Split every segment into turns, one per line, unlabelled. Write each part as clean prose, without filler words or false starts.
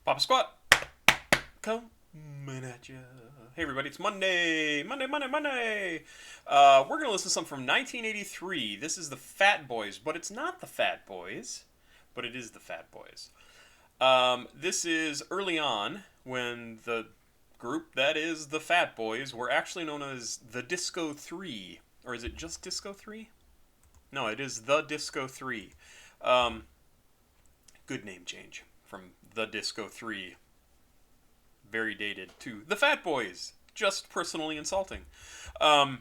Papa Squat, coming at ya. Hey everybody, it's Monday. We're gonna listen to something from 1983. This is the Fat Boys, but it's not the Fat Boys, but it is the Fat Boys. This is early on when the group that is the Fat Boys were actually known as the Disco Three, or is it just Disco Three? No, it is the Disco Three. Um, Good name change from the Disco Three, very dated, to the Fat Boys, just personally insulting. Um,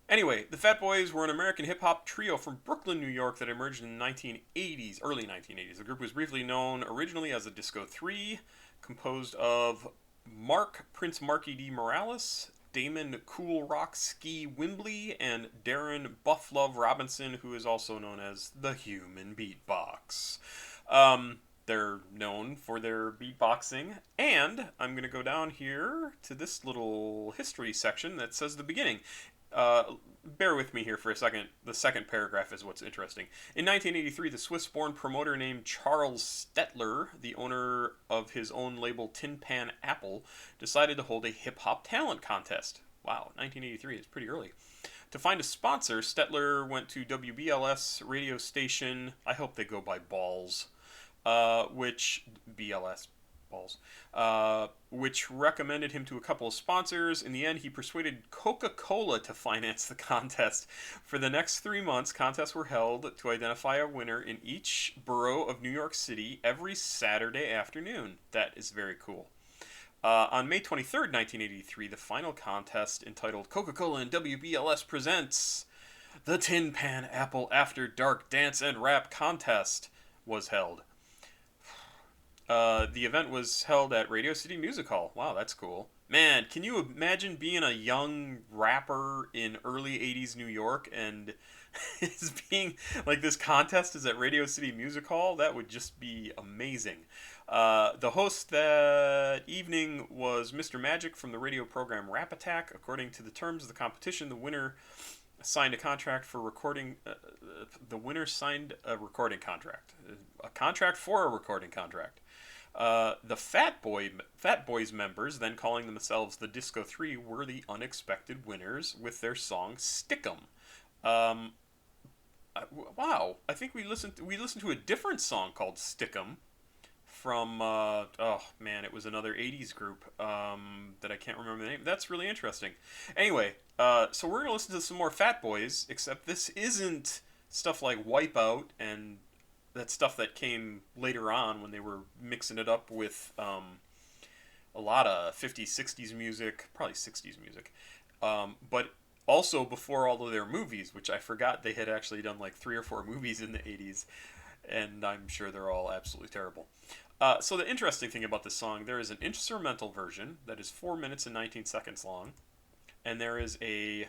anyway, the Fat Boys were an American hip hop trio from Brooklyn, New York that emerged in the 1980s, early 1980s. The group was briefly known originally as the Disco Three, composed of Mark Prince Marky D. Morales, Damon Cool Rock Ski Wimbley, and Darren Buff Love Robinson, who is also known as the Human Beatbox. They're known for their beatboxing, and I'm going to go down here to this little history section that says the beginning. Bear with me here for a second. The second paragraph is what's interesting. In 1983, the Swiss-born promoter named Charles Stettler, the owner of his own label Tin Pan Apple, decided to hold a hip-hop talent contest. Wow, 1983 is pretty early. To find a sponsor, Stettler went to WBLS radio station, I hope they go by Balls, which BLS balls, which recommended him to a couple of sponsors. In the end, he persuaded Coca-Cola to finance the contest. For the next 3 months, contests were held to identify a winner in each borough of New York City every Saturday afternoon. That is very cool. On May 23rd, 1983, the final contest, entitled Coca-Cola and WBLS Presents the Tin Pan Apple After Dark Dance and Rap Contest, was held. The event was held at Radio City Music Hall. Wow, that's cool. Man, can you imagine being a young rapper in early 80s New York and it's being like this contest is at Radio City Music Hall? That would just be amazing. The host that evening was Mr. Magic from the radio program Rap Attack. According to the terms of the competition, the winner signed a contract for recording. The winner signed a recording contract, a contract for a recording contract. The Fat Boys members, then calling themselves the Disco Three, were the unexpected winners with their song "Stick'em." Wow, I think we listened to a different song called "Stick'em" from oh man, it was another '80s group that I can't remember the name. That's really interesting. Anyway, so we're gonna listen to some more Fat Boys, except this isn't stuff like Wipeout and that stuff that came later on when they were mixing it up with a lot of 50s, 60s music, probably 60s music, but also before all of their movies, which I forgot they had actually done like 3 or 4 movies in the 80s, and I'm sure they're all absolutely terrible. So the interesting thing about this song, there is an instrumental version that is 4 minutes and 19 seconds long, and there is a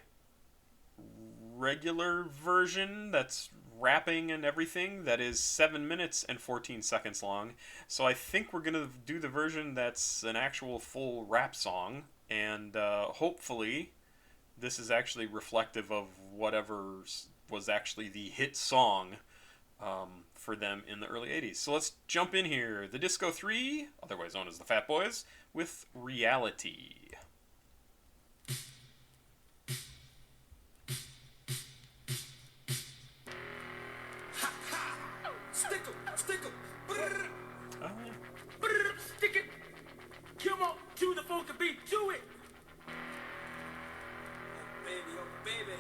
regular version that's rapping and everything that is 7 minutes and 14 seconds long. So I think we're gonna do the version that's an actual full rap song, and hopefully this is actually reflective of whatever was actually the hit song for them in the early 80s. So let's jump in here. The Disco Three, otherwise known as the Fat Boys, with Reality.
Stick 'em.
Oh, yeah.
Stick it. Come on, to the funky beat, do it. Baby, oh baby.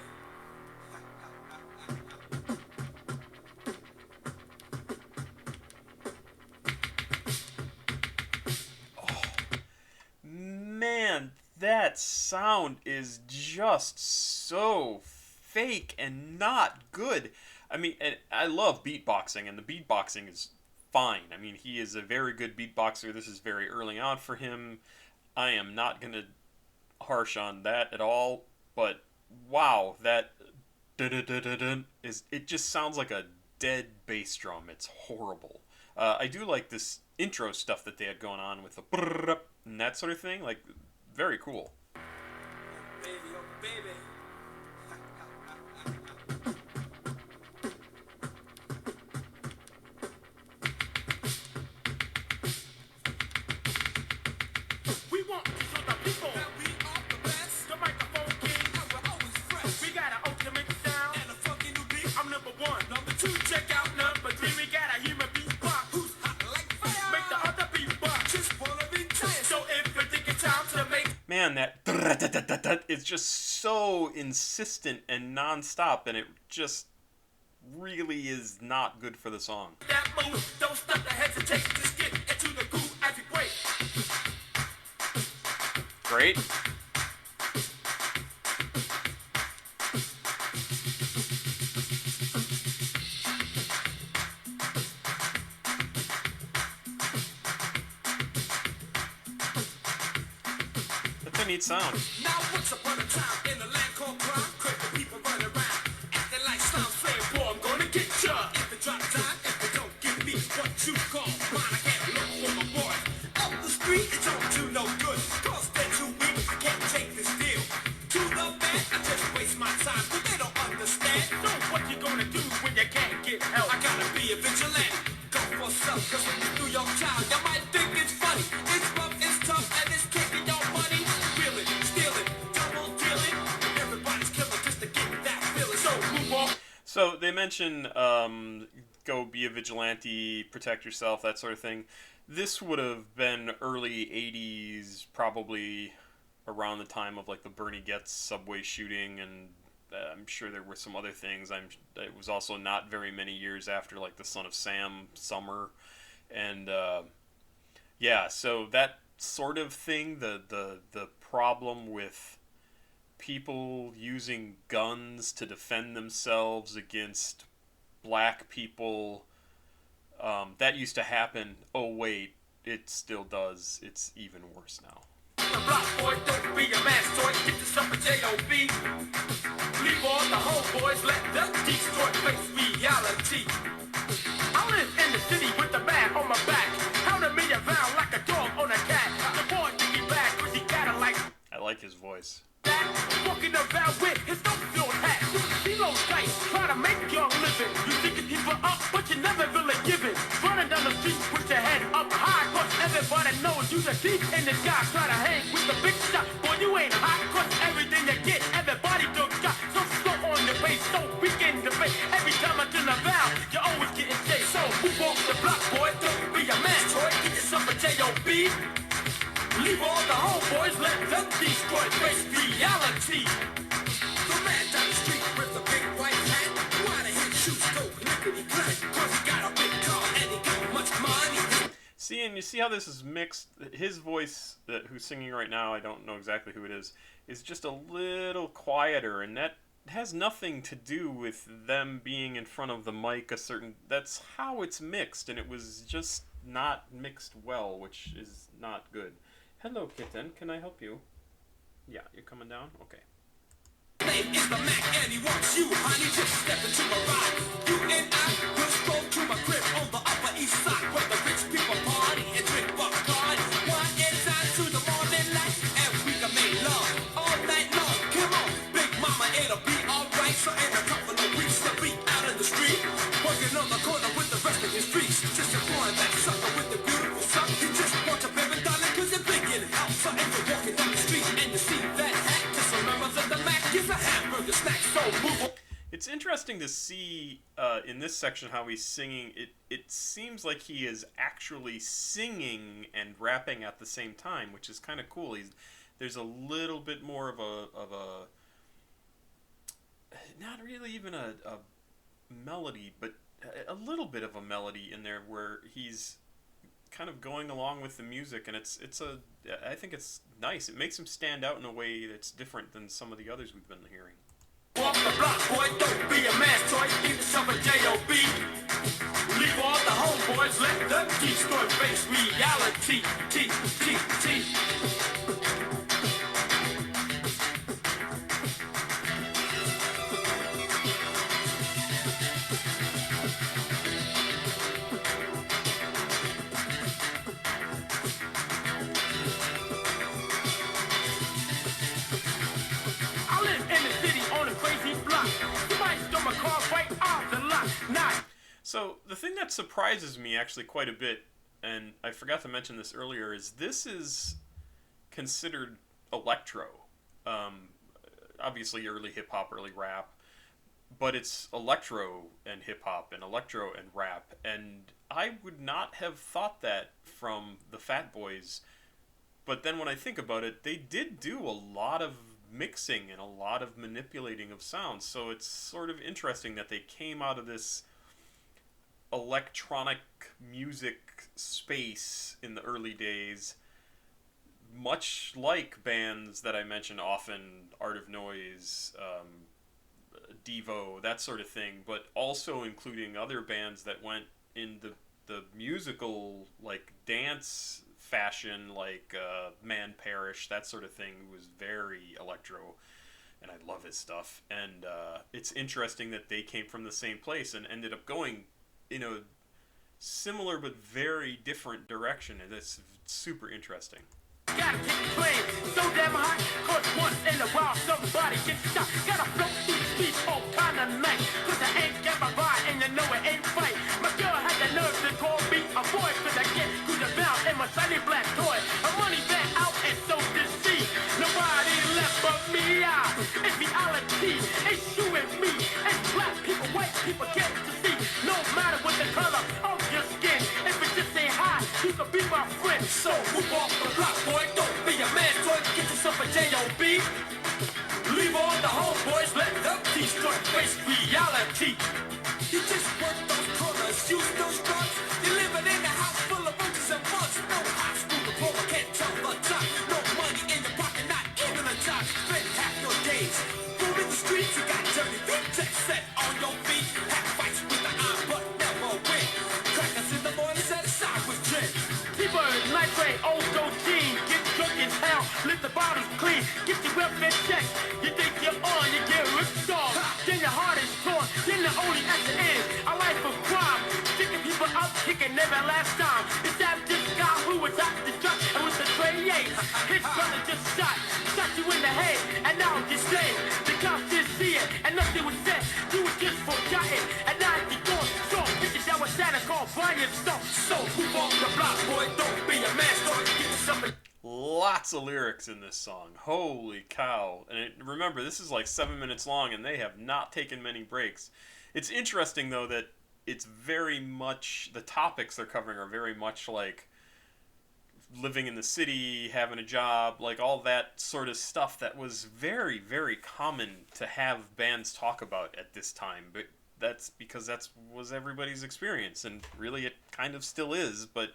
Man, that sound is just so fake and not good. I mean, and I love beatboxing, and the beatboxing is fine. I mean, he is a very good beatboxer. This is very early on for him. I am not going to harsh on that at all, but wow, that is, it just sounds like a dead bass drum. It's horrible. I do like this intro stuff that they had going on with the and that sort of thing. Like, very cool.
Baby, oh baby.
man, that it's just so insistent and nonstop, and it just really is not good for the song.
That move, don't stop the hesitation, just get into the groove as we break.
Great. That's a neat sound.
Now once upon a time in a land called crime, crazy people run around, acting like slums, saying, boy, I'm gonna get ya. If it drop time, if it don't give me what you call mine, I can't look for my boys. Up the street, it don't do no good, cause they're too weak, I can't take this deal. To the bad, I just waste my time, but they don't understand. So what you gonna do when you can't get help? I gotta be a vigilante, go for self, cause when you do your child, you might think it's funny. It's rough, it's tough, and it's taking your money. Stealing, stealing, double dealing. Everybody's killing just to get that feeling. So move on.
So they mention go be a vigilante, protect yourself, that sort of thing. This would have been early 80s, probably around the time of like the Bernie Getz subway shooting, and I'm sure there were some other things. It was also not very many years after like the Son of Sam summer, and yeah, so that sort of thing, the problem with people using guns to defend themselves against black people, that used to happen. Oh wait, it still does. It's even worse now.
The block boy, don't be a man's toy. Get yourself a J.O.B. Leave all the homeboys, let them destroy face reality. I live in the city with the man on my back. Pounding me around like a dog on a cat. The boy think he bad cause he got it like
I like his voice.
that. Walking around with his no-field hat. Kilo dice, trying to make your living. You thinking people up, but you never really give it. Running down the street with your head up high, cause everybody knows you the thief in the sky. Try to hang with the big shot, boy you ain't hot, cause everything you get, everybody took shot. So slow on the base, so weak in the face. Every time I turn around, you always getting chased. So move off the block, boy, don't be a man, Troy. Get yourself a J.O.B. Leave all the homeboys, let them destroy face reality. The man down the street with the big white hat, why the head shoes go lickety clack? Cause he got a big car and he got much money.
See, and you see how this is mixed. His voice, who's singing right now, I don't know exactly who it is just a little quieter, and that has nothing to do with them being in front of the mic. That's how it's mixed, and it was just not mixed well, which is not good. Hello, kitten. Can I help you? Yeah, you're coming down? Okay.
Name is the Mac and he wants you, honey. Just step into my ride. You and I will stroll to my crib on the Upper East Side, where the rich people party and drink Bacardi. One inside to the morning light, and we can make love all night long. Come on, big mama, it'll be alright. So in a couple of weeks, we'll be out in the street, working on the corner with the rest of his streets. Just employing that sucker with the beautiful stuff. He just wants a baby darling, cause you're big in help. So if you're walking down the street and you see that hat, just remember that the Mac is a hamburger snack. So move on.
It's interesting to see in this section how he's singing. It seems like he is actually singing and rapping at the same time, which is kind of cool. There's a little bit more of a not really even a melody, but a little bit of a melody in there where he's kind of going along with the music, and I think it's nice. It makes him stand out in a way that's different than some of the others we've been hearing.
Walk the block, boy, don't be a man's toy. Get yourself a J.O.B. Leave all the homeboys, let them destroy face reality. T. I live in the city on a crazy block. Somebody stole my car right off the lot. Nah.
So the thing that surprises me actually quite a bit, and I forgot to mention this earlier, is this is considered electro. Obviously early hip hop, early rap, but it's electro and hip hop and electro and rap, and I would not have thought that from the Fat Boys But then when I think about it, they did do a lot of mixing and a lot of manipulating of sounds. So it's sort of interesting that they came out of this electronic music space in the early days, much like bands that I mentioned often, Art of Noise, Devo, that sort of thing, but also including other bands that went in the musical, like, dance fashion, like Man Parrish, that sort of thing, was very electro, and I love his stuff. And it's interesting that they came from the same place and ended up going in a similar but very different direction, and it's super interesting.
Gotta keep playing so damn hot, cause once in a while somebody gets shot. Gotta float through the streets all kind of night, cause I ain't got my ride and you know it ain't right. My girl had the nerve to call me a boy, cause I get through the bound in my shiny black toy. Her money back out and so did she. Nobody left but me. It's reality, it's you and me. It's black people, white people get to see. No matter what the color of your skin, if it just ain't high, you can be my friend. So move off the block, boy, don't be a man, boy, get yourself a J.O.B. Leave all the homeboys, let them destroy face reality. You just work those corners, use those drugs. You're living in a house full of roaches and bugs. No high school diploma, can't tell the time. No money in your pocket, not even a job. Spend half your days roaming the streets. You got dirty feet, jet set on your feet. Have fights with the eye, but never win. Crackers in the morning, set aside with gin. T-Bird, nitrate, old gold jean. Get drunk as hell, lift the bottles clean. Get your welfare check. You think you're on, you get ripped off. Then your heart is torn, then the only answer is a life of crime. Picking people up, kicking never last time. Is that this guy who was at the truck and was the 28? His brother just shot you in the head, and now you're dead. The cops didn't see it, and nothing was said. You were just forgotten, and now you're gone. So pictures that was Santa called Brian stuff. So move off the block, boy, don't be a man, start to get yourself a...
Lots of lyrics in this song. Holy cow. And remember, this is like 7 minutes long, and they have not taken many breaks. It's interesting, though, that it's very much... The topics they're covering are very much like living in the city, having a job, like all that sort of stuff that was very, very common to have bands talk about at this time. But that's because that was everybody's experience, and really it kind of still is, but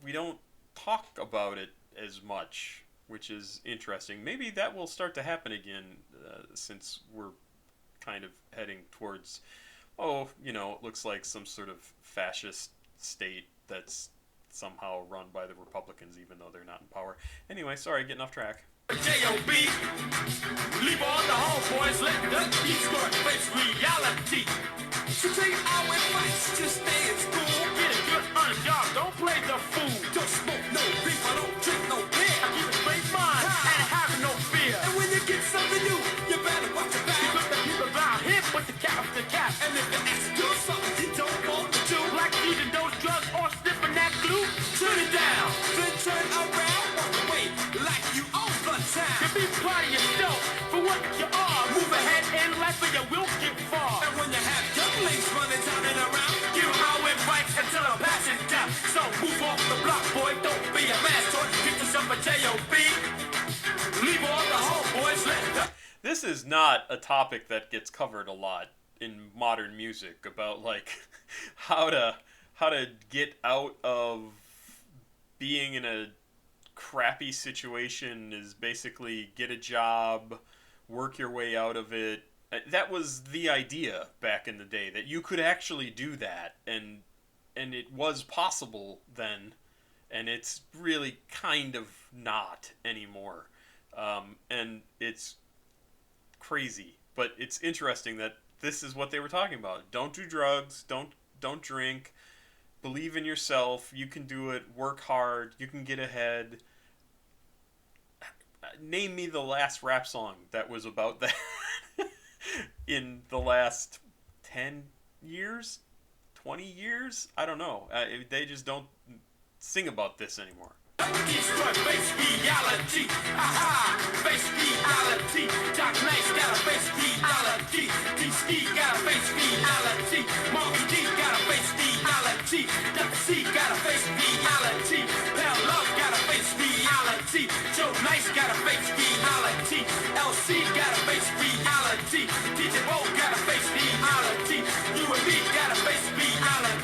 we don't talk about it as much, which is interesting. Maybe that will start to happen again, since we're kind of heading towards, it looks like some sort of fascist state that's somehow run by the Republicans, even though they're not in power. Anyway, sorry, getting off track.
J.O.B. Leave all the homeboys, let the destroy face reality. So take our advice, just stay in school. Get a good honest job, don't play the fool. Don't smoke no beef, I don't drink no beer. I keep a straight mind and have no fear. And when you get something new, you better watch your back. Because the people around here put the cap up the cap. And if they ask you something you don't want to do, like eating those drugs or sniffing that glue, turn it down. Then turn around, walk away like you own the town. You be proud of yourself for what you are. Move ahead in life or you will get far. And when you have younglings running down and around, give our advice until I'm passing down. So move off the block, boy, don't be a man. So get yourself a J.O.B. Leave all the homeboys, let them.
This is not a topic that gets covered a lot in modern music, about like how to get out of being in a crappy situation, is basically get a job, work your way out of it. That was the idea back in the day, that you could actually do that, and it was possible then, and it's really kind of not anymore. And it's crazy, but it's interesting that this is what they were talking about. Don't do drugs, don't drink, believe in yourself, you can do it, work hard, you can get ahead. Name me the last rap song that was about that in the last 10 years, 20 years? I don't know. They just don't sing about this anymore.
Destroy face reality. Aha, face reality. Doc Nice got a face reality. D-Ski got a face reality. Monkey D got a face reality. Dr. C got a face reality. Pal Love got a face reality.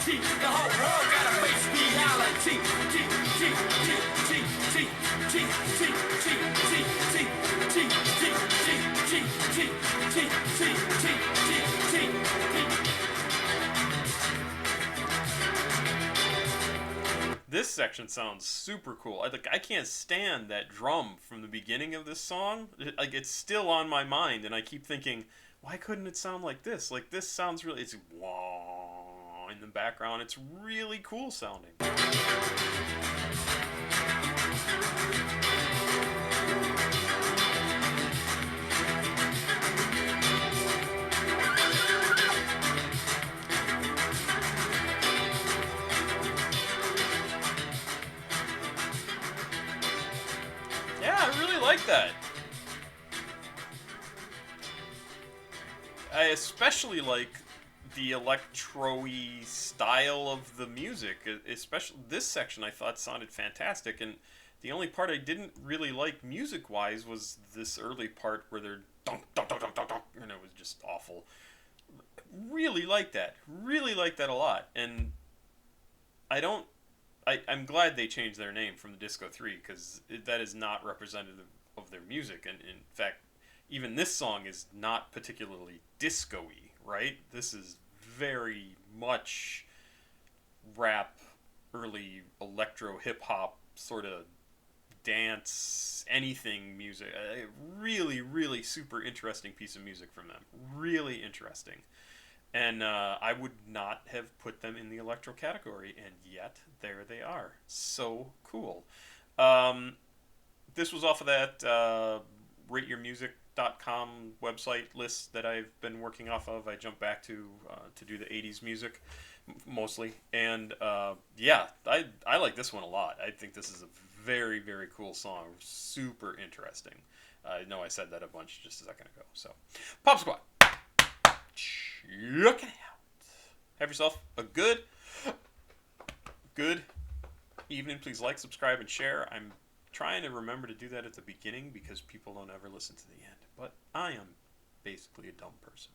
T. The whole world got a face reality. T, T, T, T, T, T, T, T, T, T, T, T, T, T, T, T, T.
This section sounds super cool. I can't stand that drum from the beginning of this song. Like, it's still on my mind, and I keep thinking, why couldn't it sound like this? Like, this sounds really... It's wah in the background. It's really cool sounding. Yeah, I really like that. I especially like the electro-y style of the music. Especially this section I thought sounded fantastic, and the only part I didn't really like music-wise was this early part where they're dunk, dunk, dunk, dunk, dunk, dunk, and it was just awful. Really like that. Really like that a lot. And I'm glad they changed their name from the Disco 3, because that is not representative of their music. And in fact, even this song is not particularly disco-y, right? This is very much rap, early electro hip-hop sort of dance, anything music. A really, really super interesting piece of music from them. Really interesting. And I would not have put them in the electro category, and yet there they are. So cool. This was off of that rateyourmusic.com website list that I've been working off of. I jumped back to do the 80s music mostly. And yeah, I like this one a lot. I think this is a very, very cool song. Super interesting. I know I said that a bunch just a second ago. So, Pop Squad. Check it out. Have yourself a good evening. Please like, subscribe, and share. I'm trying to remember to do that at the beginning because people don't ever listen to the end. But I am basically a dumb person.